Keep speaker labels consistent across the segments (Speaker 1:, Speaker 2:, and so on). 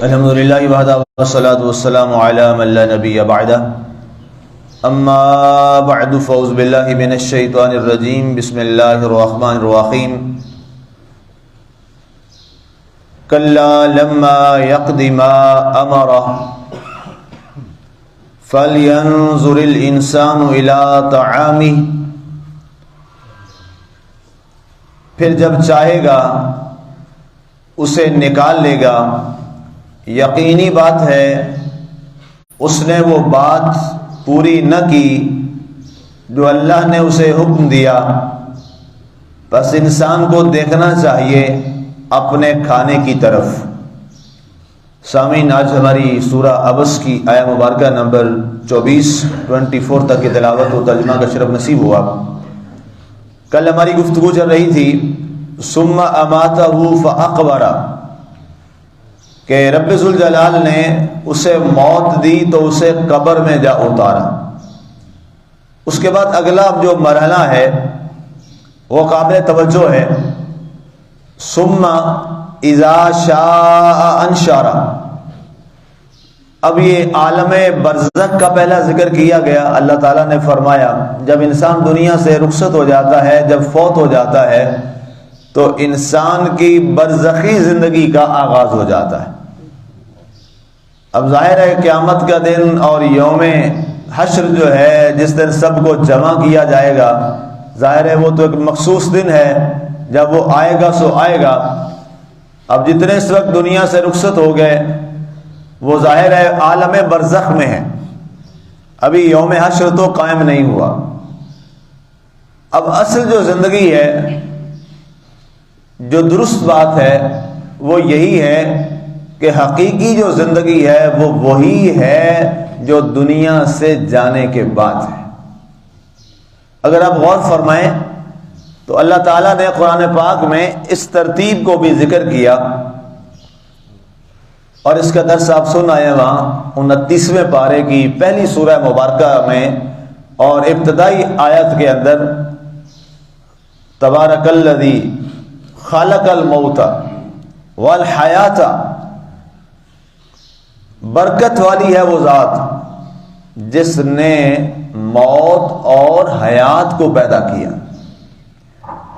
Speaker 1: الحمد للہ وحدہ والصلاة والسلام علی من لا نبی بعدہ اما بعد فاعوذ باللہ من الشیطان الرجیم بسم اللہ الرحمن الرحیم کلا لما یقض ما امرہ فلینظر الانسان الی طعامہ، پھر جب چاہے گا اسے نکال لے گا۔ یقینی بات ہے اس نے وہ بات پوری نہ کی جو اللہ نے اسے حکم دیا، بس انسان کو دیکھنا چاہیے اپنے کھانے کی طرف۔ سامعین، آج ہماری سورہ عبس کی آیہ مبارکہ نمبر 24 تک کی تلاوت و ترجمہ کا شرف نصیب ہوا۔ کل ہماری گفتگو چل رہی تھی ثم اماتہ فاقبرہ، کہ رب ذوالجلال نے اسے موت دی تو اسے قبر میں جا اتارا۔ اس کے بعد اگلا جو مرحلہ ہے وہ قابل توجہ ہے، ثم اذا شاء انشرہ۔ اب یہ عالم برزخ کا پہلا ذکر کیا گیا۔ اللہ تعالیٰ نے فرمایا جب انسان دنیا سے رخصت ہو جاتا ہے، جب فوت ہو جاتا ہے، تو انسان کی برزخی زندگی کا آغاز ہو جاتا ہے۔ اب ظاہر ہے قیامت کا دن اور یوم حشر جو ہے، جس دن سب کو جمع کیا جائے گا، ظاہر ہے وہ تو ایک مخصوص دن ہے، جب وہ آئے گا سو آئے گا۔ اب جتنے اس وقت دنیا سے رخصت ہو گئے وہ ظاہر ہے عالم برزخ میں ہیں، ابھی یوم حشر تو قائم نہیں ہوا۔ اب اصل جو زندگی ہے، جو درست بات ہے وہ یہی ہے کہ حقیقی جو زندگی ہے وہ وہی ہے جو دنیا سے جانے کے بعد ہے۔ اگر آپ غور فرمائیں تو اللہ تعالیٰ نے قرآن پاک میں اس ترتیب کو بھی ذکر کیا، اور اس کا درس آپ سن آئے وہاں 29ویں پارے کی پہلی سورہ مبارکہ میں، اور ابتدائی آیت کے اندر تبارک الذی خلق الموت والحیات، برکت والی ہے وہ ذات جس نے موت اور حیات کو پیدا کیا۔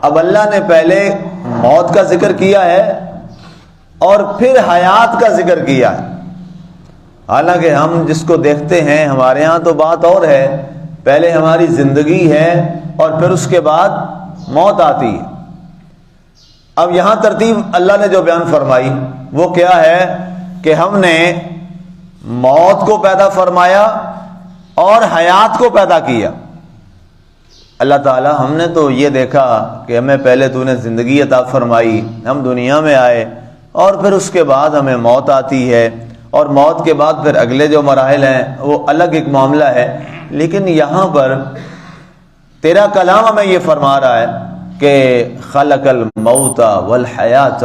Speaker 1: اب اللہ نے پہلے موت کا ذکر کیا ہے اور پھر حیات کا ذکر کیا ہے۔ حالانکہ ہم جس کو دیکھتے ہیں ہمارے ہاں تو بات اور ہے، پہلے ہماری زندگی ہے اور پھر اس کے بعد موت آتی ہے۔ اب یہاں ترتیب اللہ نے جو بیان فرمائی وہ کیا ہے کہ ہم نے موت کو پیدا فرمایا اور حیات کو پیدا کیا۔ اللہ تعالیٰ ہم نے تو یہ دیکھا کہ ہمیں پہلے تو نے زندگی عطا فرمائی، ہم دنیا میں آئے، اور پھر اس کے بعد ہمیں موت آتی ہے، اور موت کے بعد پھر اگلے جو مراحل ہیں وہ الگ ایک معاملہ ہے۔ لیکن یہاں پر تیرا کلام ہمیں یہ فرما رہا ہے کہ خلق الموت والحیات،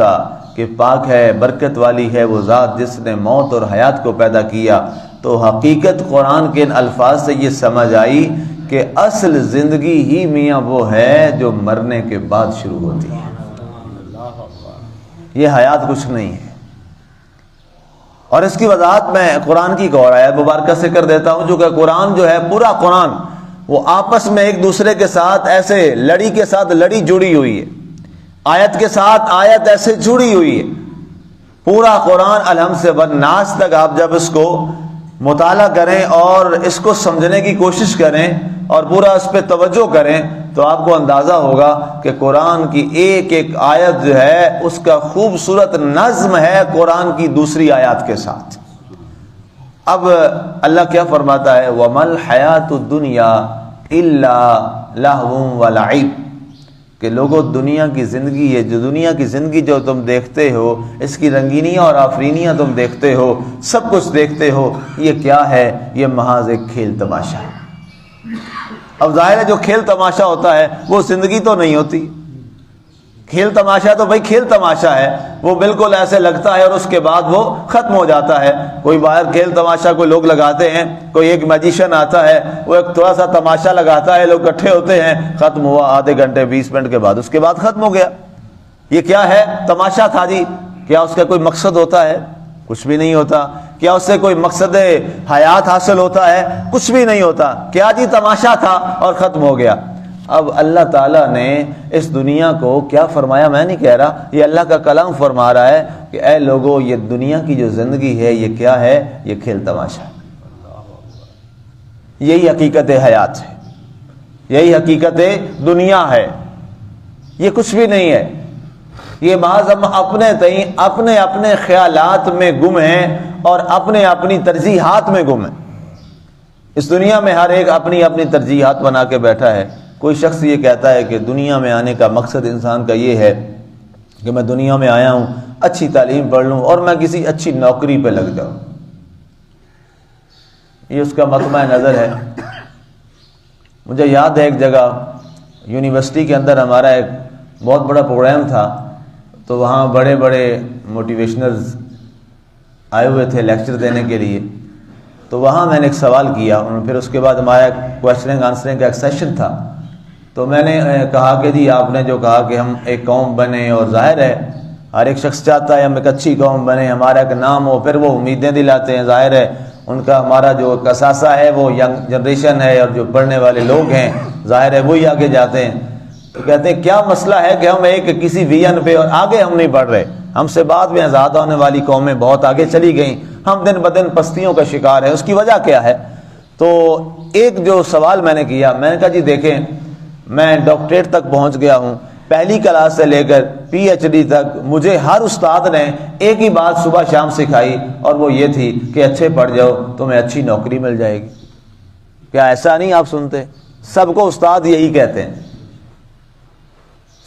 Speaker 1: کہ پاک ہے، برکت والی ہے وہ ذات جس نے موت اور حیات کو پیدا کیا۔ تو حقیقت قرآن کے ان الفاظ سے یہ سمجھ آئی کہ اصل زندگی ہی میاں وہ ہے جو مرنے کے بعد شروع ہوتی ہے، یہ حیات کچھ نہیں ہے۔ اور اس کی وضاحت میں قرآن کی ایک اور آیت مبارکہ سے کر دیتا ہوں، جو کہ قرآن جو ہے، پورا قرآن وہ آپس میں ایک دوسرے کے ساتھ ایسے لڑی کے ساتھ لڑی جڑی ہوئی ہے، آیت کے ساتھ آیت ایسے جڑی ہوئی ہے۔ پورا قرآن الحمد سے والناس تک آپ جب اس کو مطالعہ کریں اور اس کو سمجھنے کی کوشش کریں اور پورا اس پہ توجہ کریں تو آپ کو اندازہ ہوگا کہ قرآن کی ایک ایک آیت جو ہے اس کا خوبصورت نظم ہے قرآن کی دوسری آیات کے ساتھ۔ اب اللہ کیا فرماتا ہے، وَمَا الْحَيَاةُ الدُّنْيَا إِلَّا لَهْوٌ وَلَعِبٌ، کہ لوگوں دنیا کی زندگی ہے، جو دنیا کی زندگی جو تم دیکھتے ہو، اس کی رنگینیاں اور آفرینیاں تم دیکھتے ہو، سب کچھ دیکھتے ہو، یہ کیا ہے؟ یہ محض ایک کھیل تماشا ہے۔ اب ظاہر ہے جو کھیل تماشا ہوتا ہے وہ زندگی تو نہیں ہوتی۔ کھیل تماشا تو بھائی کھیل تماشا ہے، وہ بالکل ایسے لگتا ہے اور اس کے بعد وہ ختم ہو جاتا ہے۔ کوئی باہر کھیل تماشا کوئی لوگ لگاتے ہیں، کوئی ایک میجیشین آتا ہے، وہ ایک تھوڑا سا تماشا لگاتا ہے، لوگ اکٹھے ہوتے ہیں، ختم ہوا آدھے گھنٹے 20 منٹ کے بعد، اس کے بعد ختم ہو گیا۔ یہ کیا ہے؟ تماشا تھا جی، کیا اس کا کوئی مقصد ہوتا ہے؟ کچھ بھی نہیں ہوتا. کیا اس سے کوئی مقصد حیات حاصل ہوتا ہے؟ کچھ بھی نہیں ہوتا. کیا جی تماشا تھا اور ختم ہو گیا. اب اللہ تعالیٰ نے اس دنیا کو کیا فرمایا میں نہیں کہہ رہا، یہ اللہ کا کلام فرما رہا ہے کہ اے لوگو یہ دنیا کی جو زندگی ہے یہ کیا ہے؟ یہ کھیل تماشا ہے. یہی حقیقت حیات ہے، یہی حقیقت دنیا ہے. یہ کچھ بھی نہیں ہے. یہ محض ہم اپنے اپنے خیالات میں گم ہیں اور اپنی ترجیحات میں گم ہیں. اس دنیا میں ہر ایک اپنی ترجیحات بنا کے بیٹھا ہے. کوئی شخص یہ کہتا ہے کہ دنیا میں آنے کا مقصد انسان کا یہ ہے کہ میں دنیا میں آیا ہوں اچھی تعلیم پڑھ لوں اور میں کسی اچھی نوکری پہ لگ جاؤں. یہ اس کا مطمع نظر ہے. مجھے یاد ہے ایک جگہ یونیورسٹی کے اندر ہمارا ایک بہت بڑا پروگرام تھا، تو وہاں بڑے بڑے موٹیویشنلز آئے ہوئے تھے لیکچر دینے کے لیے. تو وہاں میں نے ایک سوال کیا، پھر اس کے بعد ہمارا کویشچننگ آنسرنگ کا ایک سیشن تھا. تو میں نے کہا کہ جی آپ نے جو کہا کہ ہم ایک قوم بنیں، اور ظاہر ہے ہر ایک شخص چاہتا ہے ہم ایک اچھی قوم بنیں، ہمارا ایک نام ہو، پھر وہ امیدیں دلاتے ہیں. ظاہر ہے ان کا ہمارا جو اثاثہ ہے وہ ینگ جنریشن ہے، اور جو پڑھنے والے لوگ ہیں ظاہر ہے وہی آگے جاتے ہیں. تو کہتے ہیں کیا مسئلہ ہے کہ ہم ایک کسی ویژن پہ اور آگے ہم نہیں بڑھ رہے. ہم سے بعد میں آزاد ہونے والی قومیں بہت آگے چلی گئیں، ہم دن بدن پستیوں کا شکار ہیں. اس کی وجہ کیا ہے؟ تو ایک جو سوال میں نے کیا، میں نے کہا جی دیکھیں میں ڈاکٹریٹ تک پہنچ گیا ہوں، پہلی کلاس سے لے کر پی ایچ ڈی تک مجھے ہر استاد نے ایک ہی بات صبح شام سکھائی، اور وہ یہ تھی کہ اچھے پڑھ جاؤ تمہیں اچھی نوکری مل جائے گی. کیا ایسا نہیں آپ سنتے؟ سب کو استاد یہی کہتے ہیں،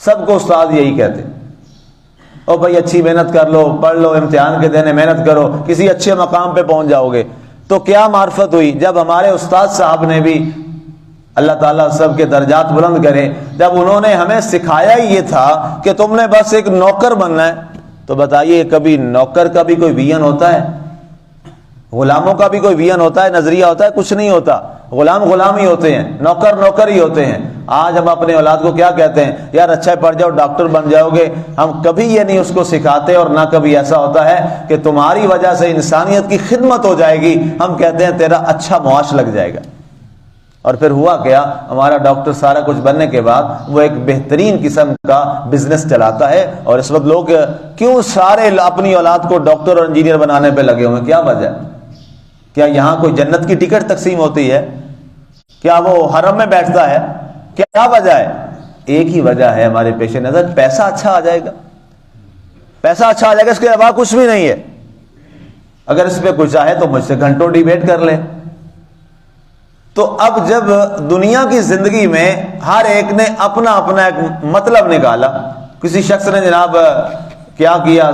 Speaker 1: سب کو استاد یہی کہتے ہیں. او بھائی اچھی محنت کر لو، پڑھ لو، امتحان کے دینے محنت کرو، کسی اچھے مقام پہ پہنچ جاؤ گے. تو کیا معرفت ہوئی جب ہمارے استاد صاحب نے بھی، اللہ تعالیٰ سب کے درجات بلند کرے، جب انہوں نے ہمیں سکھایا ہی یہ تھا کہ تم نے بس ایک نوکر بننا ہے. تو بتائیے کبھی نوکر کا بھی کوئی ویژن ہوتا ہے؟ غلاموں کا بھی کوئی ویژن ہوتا ہے، نظریہ ہوتا ہے؟ کچھ نہیں ہوتا. غلام غلام ہی ہوتے ہیں، نوکر نوکر ہی ہوتے ہیں. آج ہم اپنے اولاد کو کیا کہتے ہیں؟ یار اچھا پڑھ جاؤ ڈاکٹر بن جاؤ گے. ہم کبھی یہ نہیں اس کو سکھاتے، اور نہ کبھی ایسا ہوتا ہے کہ تمہاری وجہ سے انسانیت کی خدمت ہو جائے گی. ہم کہتے ہیں تیرا اچھا معاش لگ جائے گا. اور پھر ہوا کیا؟ ہمارا ڈاکٹر سارا کچھ بننے کے بعد وہ ایک بہترین قسم کا بزنس چلاتا ہے. اور اس وقت لوگ کیوں سارے اپنی اولاد کو ڈاکٹر اور انجینئر بنانے پہ لگے ہوئے ہیں؟ کیا وجہ؟ کیا یہاں کوئی جنت کی ٹکٹ تقسیم ہوتی ہے؟ کیا وہ حرم میں بیٹھتا ہے؟ کیا وجہ ہے؟ ایک ہی وجہ ہے ہمارے پیش نظر، پیسہ اچھا آ جائے گا. پیسہ اچھا آ جائے گا، اس کے علاوہ کچھ بھی نہیں ہے. اگر اس پہ کوئی چاہے تو مجھ سے گھنٹوں ڈیبیٹ کر لے. تو اب جب دنیا کی زندگی میں ہر ایک نے اپنا ایک مطلب نکالا. کسی شخص نے جناب کیا کیا؟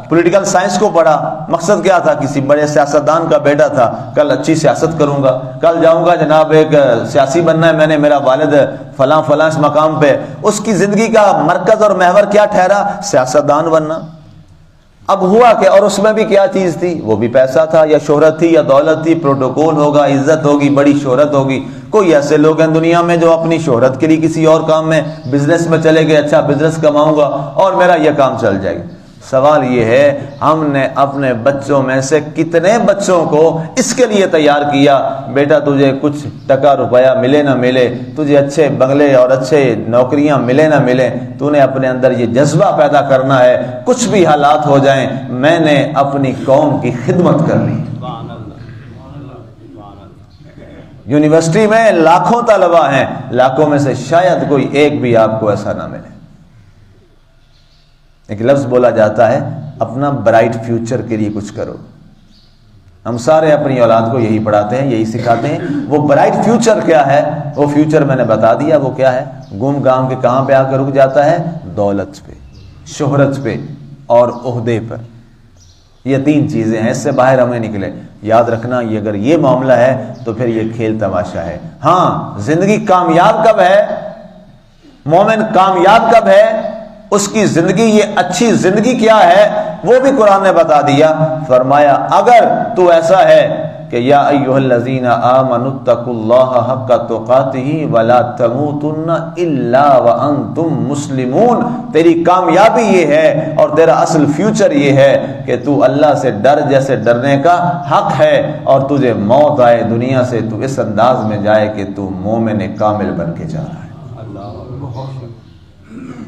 Speaker 1: پولیٹیکل سائنس کو پڑھا. مقصد کیا تھا؟ کسی بڑے سیاستدان کا بیٹا تھا، کل اچھی سیاست کروں گا، کل جاؤں گا جناب ایک سیاسی بننا ہے میں نے، میرا والد فلاں اس مقام پہ. اس کی زندگی کا مرکز اور محور کیا ٹھہرا؟ سیاستدان بننا. اب ہوا کہ اور اس میں بھی کیا چیز تھی؟ وہ بھی پیسہ تھا، یا شہرت تھی، یا دولت تھی. پروٹوکول ہوگا، عزت ہوگی، بڑی شہرت ہوگی. کوئی ایسے لوگ ہیں دنیا میں جو اپنی شہرت کے لیے کسی اور کام میں، بزنس میں چلے گئے، اچھا بزنس کماؤں گا اور میرا یہ کام چل جائے گا. سوال یہ ہے ہم نے اپنے بچوں میں سے کتنے بچوں کو اس کے لیے تیار کیا؟ بیٹا تجھے کچھ ٹکا روپیہ ملے نہ ملے، تجھے اچھے بنگلے اور اچھے نوکریاں ملے نہ ملے، تو نے اپنے اندر یہ جذبہ پیدا کرنا ہے کچھ بھی حالات ہو جائیں میں نے اپنی قوم کی خدمت کرنی. یونیورسٹی میں لاکھوں طلبہ ہیں، لاکھوں میں سے شاید کوئی ایک بھی آپ کو ایسا نہ ملے. ایک لفظ بولا جاتا ہے اپنا برائٹ فیوچر کے لیے کچھ کرو. ہم سارے اپنی اولاد کو یہی پڑھاتے ہیں، یہی سکھاتے ہیں. وہ برائٹ فیوچر کیا ہے؟ وہ فیوچر میں نے بتا دیا وہ کیا ہے. گم گام کے کہاں پہ آ کر رک جاتا ہے؟ دولت پہ، شہرت پہ اور عہدے پر. یہ تین چیزیں ہیں، اس سے باہر ہمیں نکلے. یاد رکھنا یہ اگر یہ معاملہ ہے تو پھر یہ کھیل تماشا ہے. ہاں زندگی کامیاب کب ہے؟ مومن کامیاب کب ہے؟ اس کی زندگی، یہ اچھی زندگی کیا ہے وہ بھی قرآن نے بتا دیا. فرمایا اگر تو ایسا ہے کہ کہ یا ایھا الذین آمنوا اتقوا اللہ حق تقاتہ ولا تموتن الا وانتم مسلمون. تیری کامیابی یہ ہے اور تیرا اصل فیوچر یہ ہے کہ تو اللہ سے ڈر جیسے ڈرنے کا حق ہے، اور تجھے موت آئے دنیا سے تو اس انداز میں جائے کہ تو مومن کامل بن کے جا رہا ہے.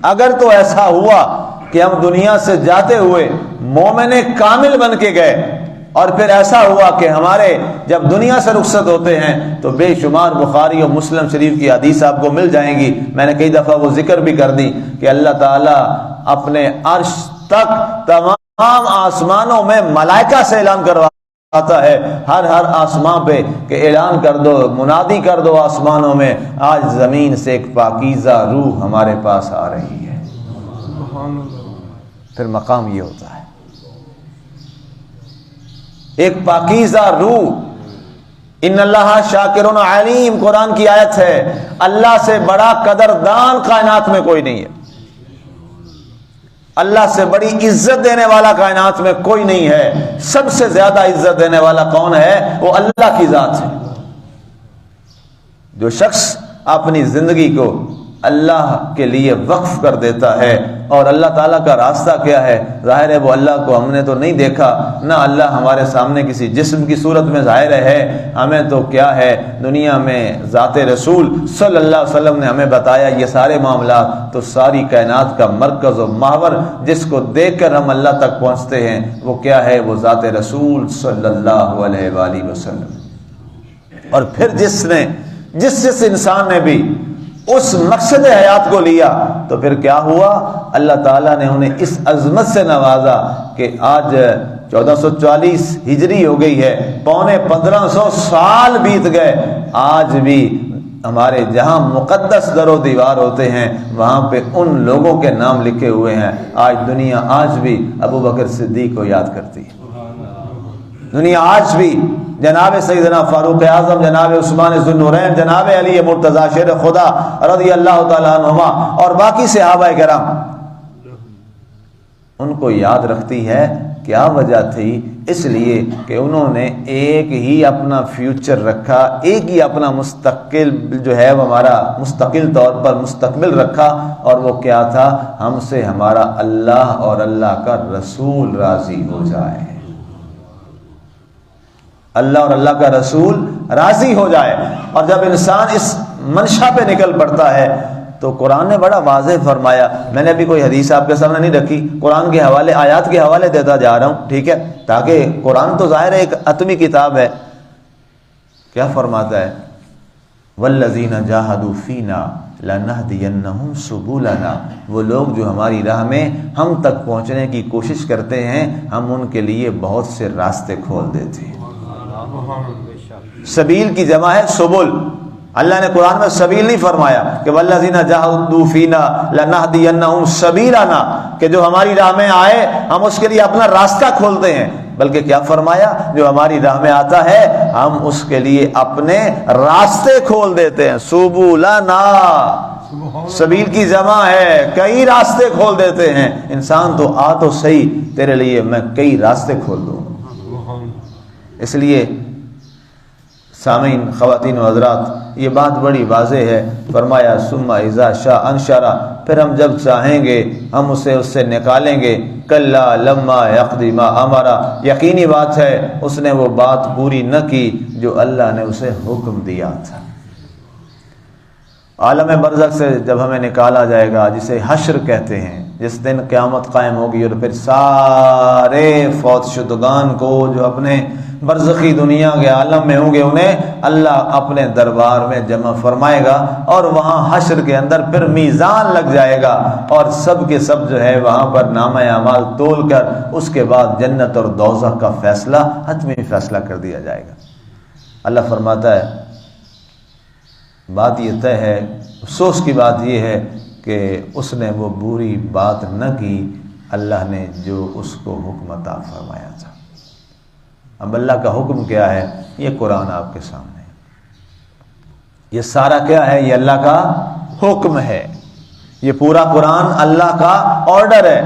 Speaker 1: اگر تو ایسا ہوا کہ ہم دنیا سے جاتے ہوئے مومن کامل بن کے گئے، اور پھر ایسا ہوا کہ ہمارے جب دنیا سے رخصت ہوتے ہیں تو بے شمار بخاری اور مسلم شریف کی حدیث آپ کو مل جائیں گی. میں نے کئی دفعہ وہ ذکر بھی کر دی کہ اللہ تعالیٰ اپنے عرش تک تمام آسمانوں میں ملائکہ سے اعلان کرواتا ہے، ہر آسمان پہ کہ اعلان کر دو، منادی کر دو آسمانوں میں، آج زمین سے ایک پاکیزہ روح ہمارے پاس آ رہی ہے. پھر مقام یہ ہوتا ہے ایک پاکیزہ روح. ان اللہ شاکر علیم قرآن کی آیت ہے. اللہ سے بڑا قدردان کائنات میں کوئی نہیں ہے، اللہ سے بڑی عزت دینے والا کائنات میں کوئی نہیں ہے. سب سے زیادہ عزت دینے والا کون ہے؟ وہ اللہ کی ذات ہے. جو شخص اپنی زندگی کو اللہ کے لیے وقف کر دیتا ہے، اور اللہ تعالیٰ کا راستہ کیا ہے؟ ظاہر ہے وہ اللہ کو ہم نے تو نہیں دیکھا، نہ اللہ ہمارے سامنے کسی جسم کی صورت میں ظاہر ہے. ہمیں تو کیا ہے، دنیا میں ذات رسول صلی اللہ علیہ وسلم نے ہمیں بتایا یہ سارے معاملات. تو ساری کائنات کا مرکز و محور جس کو دیکھ کر ہم اللہ تک پہنچتے ہیں وہ کیا ہے؟ وہ ذات رسول صلی اللہ علیہ وآلہ وسلم. اور پھر جس انسان نے بھی اس مقصد حیات کو لیا تو پھر کیا ہوا؟ اللہ تعالیٰ نے انہیں اس عظمت سے نوازا کہ آج 1440 ہجری ہو گئی ہے، پونے 1500 سال بیت گئے. آج بھی ہمارے جہاں مقدس در و دیوار ہوتے ہیں وہاں پہ ان لوگوں کے نام لکھے ہوئے ہیں. آج دنیا آج بھی ابو بکر صدیق کو یاد کرتی ہے. دنیا آج بھی جناب سیدنا فاروق اعظم، جناب عثمان ذو النورین، جناب علی مرتضی شیر خدا رضی اللہ تعالیٰ عنہما اور باقی صحابہ کرام ان کو یاد رکھتی ہے. کیا وجہ تھی؟ اس لیے کہ انہوں نے ایک ہی اپنا فیوچر رکھا، ایک ہی اپنا مستقل جو ہے وہ ہمارا مستقل طور پر مستقبل رکھا، اور وہ کیا تھا؟ ہم سے ہمارا اللہ اور اللہ کا رسول راضی ہو جائے. اللہ اور اللہ کا رسول راضی ہو جائے. اور جب انسان اس منشا پہ نکل پڑتا ہے تو قرآن نے بڑا واضح فرمایا. میں نے ابھی کوئی حدیث آپ کے سامنے نہیں رکھی، قرآن کے حوالے، آیات کے حوالے دیتا جا رہا ہوں، ٹھیک ہے، تاکہ قرآن تو ظاہر ہے ایک اتمی کتاب ہے. کیا فرماتا ہے؟ والذین جاہدوا فینا لنہدینہم سبلنا. وہ لوگ جو ہماری راہ میں ہم تک پہنچنے کی کوشش کرتے ہیں ہم ان کے لیے بہت سے راستے کھول دیتے ہیں. سبیل کی جمع ہے سبل. اللہ نے قرآن میں سبیل نہیں فرمایا کہ والذین جاہدوا فینا لنہدینہم سبیلنا، کہ جو ہماری راہ میں آئے ہم اس کے لیے اپنا راستہ کھولتے ہیں، بلکہ کیا فرمایا؟ جو ہماری راہ میں آتا ہے ہم اس کے لیے اپنے راستے کھول دیتے ہیں. سبلنا، سبیل کی جمع ہے، کئی راستے کھول دیتے ہیں. انسان تو آ تو صحیح، تیرے لیے میں کئی راستے کھول دوں. اس لیے سامعین، خواتین و حضرات، یہ بات بڑی واضح ہے. فرمایا ثم اذا شاء انشرا، پھر ہم جب چاہیں گے ہم اسے اس سے نکالیں گے. کلا لما یقضی ما امرا، یقینی بات ہے اس نے وہ بات پوری نہ کی جو اللہ نے اسے حکم دیا تھا. عالم برزخ سے جب ہمیں نکالا جائے گا، جسے حشر کہتے ہیں، جس دن قیامت قائم ہوگی اور پھر سارے فوت شدگان کو جو اپنے برزخی دنیا کے عالم میں ہوں گے انہیں اللہ اپنے دربار میں جمع فرمائے گا، اور وہاں حشر کے اندر پھر میزان لگ جائے گا، اور سب کے سب جو ہے وہاں پر نامہ اعمال تول کر اس کے بعد جنت اور دوزخ کا فیصلہ، حتمی فیصلہ کر دیا جائے گا. اللہ فرماتا ہے بات یہ طے ہے، افسوس کی بات یہ ہے کہ اس نے وہ بری بات نہ کی اللہ نے جو اس کو حکم عطا فرمایا تھا. اب اللہ کا حکم کیا ہے؟ یہ قرآن آپ کے سامنے، یہ سارا کیا ہے؟ یہ اللہ کا حکم ہے. یہ پورا قرآن اللہ کا آرڈر ہے.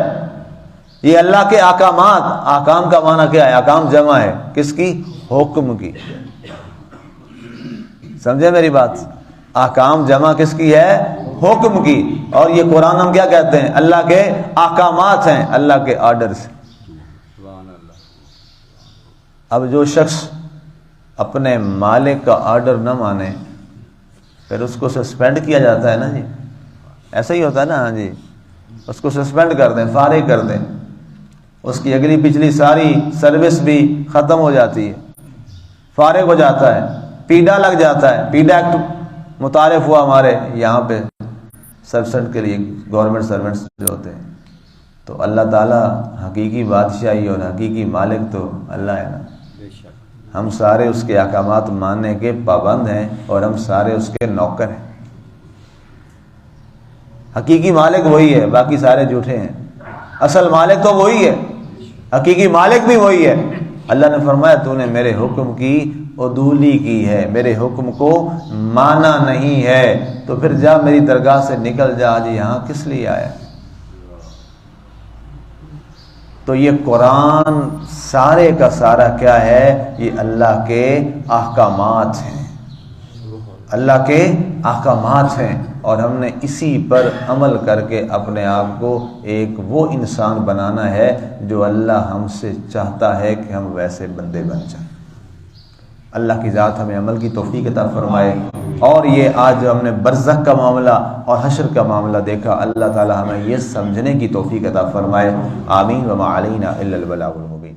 Speaker 1: یہ اللہ کے احکامات، احکام کا معنی کیا ہے؟ احکام جمع ہے کس کی؟ حکم کی. سمجھے میری بات؟ احکام جمع کس کی ہے؟ حکم کی. اور یہ قرآن ہم کیا کہتے ہیں؟ اللہ کے احکامات ہیں، اللہ کے آرڈرز. اب جو شخص اپنے مالک کا آرڈر نہ مانے پھر اس کو سسپینڈ کیا جاتا ہے نا جی، ایسا ہی ہوتا ہے نا. ہاں جی، اس کو سسپینڈ کر دیں، فارغ کر دیں، اس کی اگلی پچھلی ساری سروس بھی ختم ہو جاتی ہے، فارغ ہو جاتا ہے، پیڈا لگ جاتا ہے. پیڈا ایکٹ متعارف ہوا ہمارے یہاں پہ سرسنٹ کے لیے، گورنمنٹ سرونٹس جو ہوتے ہیں. تو اللہ تعالیٰ حقیقی بادشاہی اور حقیقی مالک تو اللہ ہے نا. ہم سارے اس کے احکامات ماننے کے پابند ہیں اور ہم سارے اس کے نوکر ہیں. حقیقی مالک وہی ہے، باقی سارے جھوٹے ہیں. اصل مالک تو وہی ہے، حقیقی مالک بھی وہی ہے. اللہ نے فرمایا تو نے میرے حکم کی عدولی کی ہے، میرے حکم کو مانا نہیں ہے، تو پھر جا میری درگاہ سے نکل جا. آج یہاں کس لیے آیا؟ تو یہ قرآن سارے کا سارا کیا ہے؟ یہ اللہ کے احکامات ہیں، اللہ کے احکامات ہیں. اور ہم نے اسی پر عمل کر کے اپنے آپ کو ایک وہ انسان بنانا ہے جو اللہ ہم سے چاہتا ہے کہ ہم ویسے بندے بن جائیں. اللہ کی ذات ہمیں عمل کی توفیق عطا فرمائے. اور یہ آج ہم نے برزخ کا معاملہ اور حشر کا معاملہ دیکھا، اللہ تعالی ہمیں یہ سمجھنے کی توفیق عطا فرمائے. آمین. وما علینا الا البلاغ المبین.